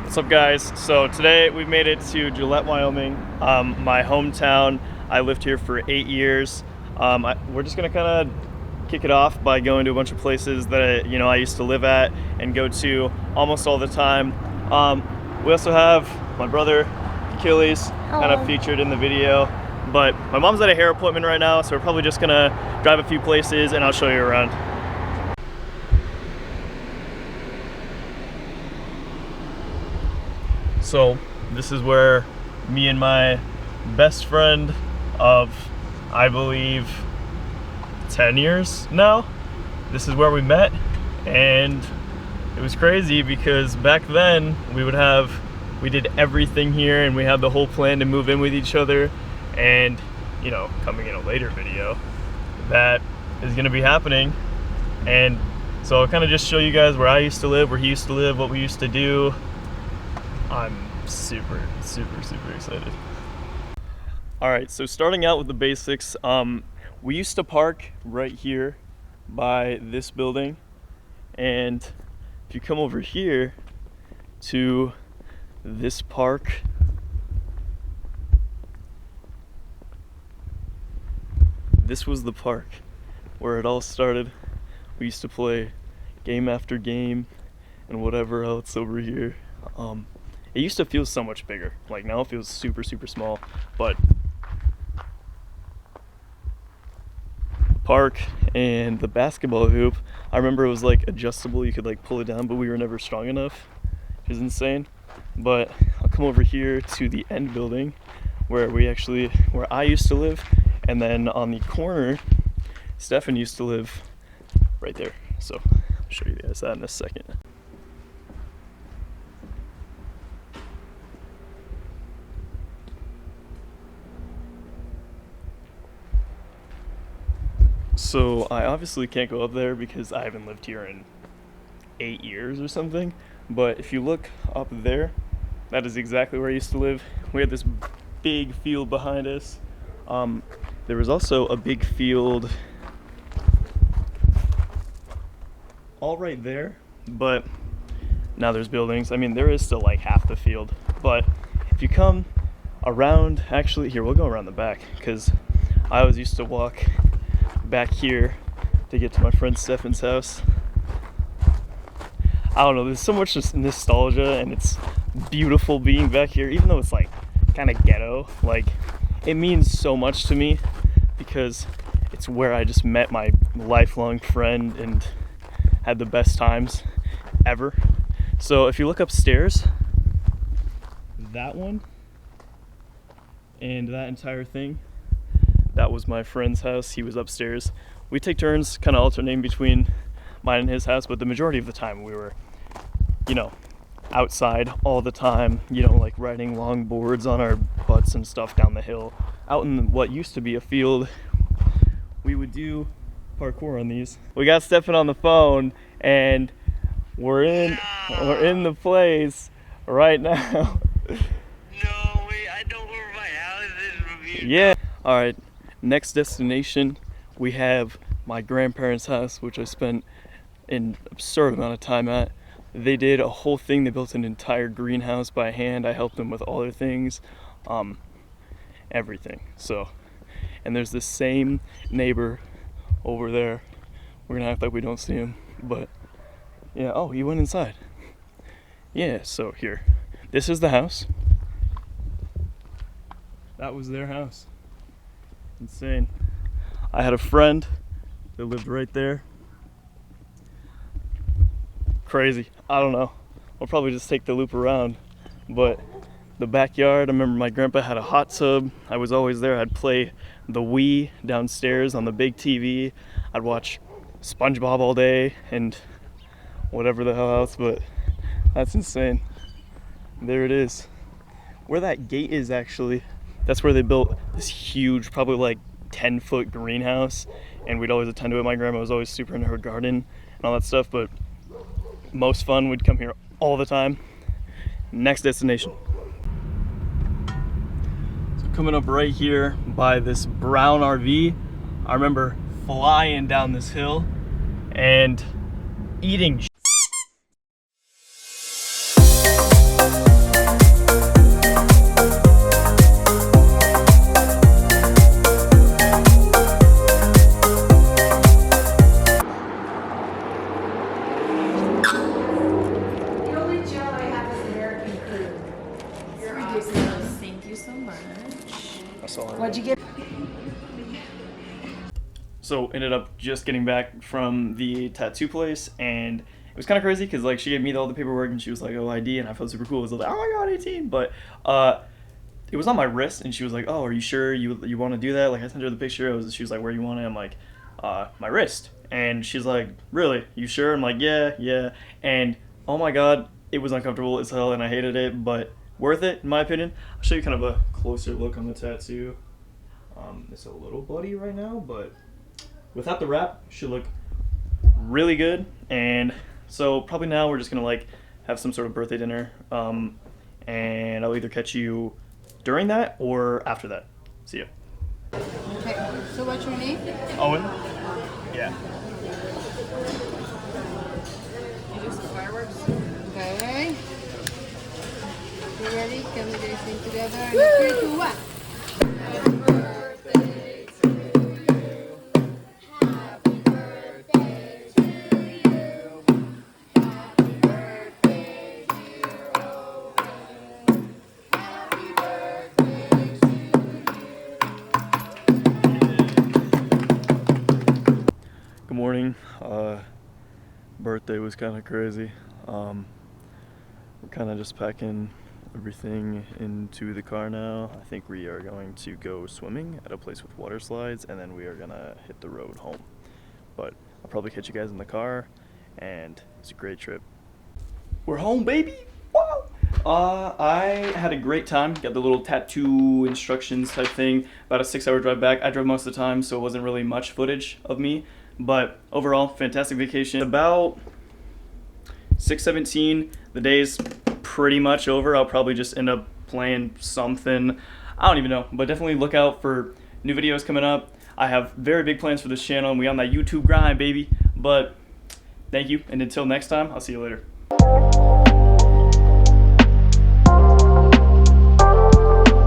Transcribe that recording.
What's up, guys? So today we've made it to Gillette, Wyoming, my hometown. I lived here for 8 years. We're just gonna kind of kick it off by going to a bunch of places that I used to live at and go to almost all the time. We also have my brother Achilles kind of featured in the video, but my mom's at a hair appointment right now, so we're probably just gonna drive a few places and I'll show you around. So this is where me and my best friend of, I believe, 10 years now, this is where we met. And it was crazy because back then we did everything here and we had the whole plan to move in with each other. And coming in a later video, that is going to be happening. And so I'll kind of just show you guys where I used to live, where he used to live, what we used to do. I'm super excited. All right, so starting out with the basics, we used to park right here by this building, and if you come over here to this park, this was the park where it all started. We used to play game after game and whatever else over here. It used to feel so much bigger. Like now it feels super small, but park and the basketball hoop, I remember it was like adjustable, you could like pull it down, but we were never strong enough. It was insane. But I'll come over here to the end building where I used to live, and then on the corner, Stefan used to live right there. So I'll show you guys that in a second. So I obviously can't go up there because I haven't lived here in 8 years or something, but if you look up there, that is exactly where I used to live. We had this big field behind us. There was also a big field all right there, but now there's buildings. I mean, there is still like half the field, but if you come around, actually, here, we'll go around the back because I always used to walk back here to get to my friend Stefan's house. I don't know, there's so much nostalgia, and it's beautiful being back here, even though it's like kind of ghetto. Like, it means so much to me because it's where I just met my lifelong friend and had the best times ever. So if you look upstairs, that one and that entire thing, that was my friend's house. He was upstairs. We take turns kind of alternating between mine and his house, but the majority of the time we were, outside all the time, like riding long boards on our butts and stuff down the hill. Out in what used to be a field, we would do parkour on these. We got Stefan on the phone, and we're in the place right now. No, wait, I know where my house is. Yeah. All right. Next destination, we have my grandparents' house, which I spent an absurd amount of time at. They did a whole thing. They built an entire greenhouse by hand. I helped them with all their things, everything. So, and there's this same neighbor over there. We're gonna act like we don't see him, but yeah. Oh, he went inside. Yeah. So here, this is the house. That was their house. Insane. I had a friend that lived right there. Crazy. I don't know. I'll probably just take the loop around. But the backyard, I remember my grandpa had a hot tub. I was always there. I'd play the Wii downstairs on the big TV. I'd watch SpongeBob all day and whatever the hell else, but that's insane. There it is. Where that gate is, actually, that's where they built this huge, probably like 10-foot greenhouse, and we'd always attend to it. My grandma was always super into her garden and all that stuff, but most fun, we'd come here all the time. Next destination. So coming up right here by this brown RV, I remember flying down this hill and eating What'd you get? So ended up just getting back from the tattoo place, and it was kind of crazy because like she gave me all the paperwork and she was like, oh, ID, and I felt super cool. I was like, oh my god, 18. But it was on my wrist, and she was like, oh, are you sure you want to do that? Like I sent her the picture. She was like, where do you want it? I'm like, my wrist. And she's like, really? You sure? I'm like, yeah. And oh my god, it was uncomfortable as hell and I hated it, but worth it in my opinion. I'll show you kind of a closer look on the tattoo. It's a little bloody right now, but without the wrap, should look really good. And so probably now we're just gonna like have some sort of birthday dinner, and I'll either catch you during that or after that. See ya. Okay, so what's your name? Owen? Yeah. You do some fireworks? Okay. You ready? Can we do this thing together? And 3, 2, 1. Happy birthday to you. Happy birthday to you. Happy birthday, dear Owen. Happy birthday to you. Good morning. Birthday was kind of crazy. We're kind of just packing everything into the car now. I think we are going to go swimming at a place with water slides, and then we are gonna hit the road home. But I'll probably catch you guys in the car, and it's a great trip. We're home, baby! Wow! I had a great time. Got the little tattoo instructions type thing. About a 6-hour drive back. I drove most of the time, so it wasn't really much footage of me. But overall, fantastic vacation. About 6:17, the day's pretty much over. I'll probably just end up playing something. I don't even know, but definitely look out for new videos coming up. I have very big plans for this channel, and we on that YouTube grind, baby. But thank you, and until next time, I'll see you later.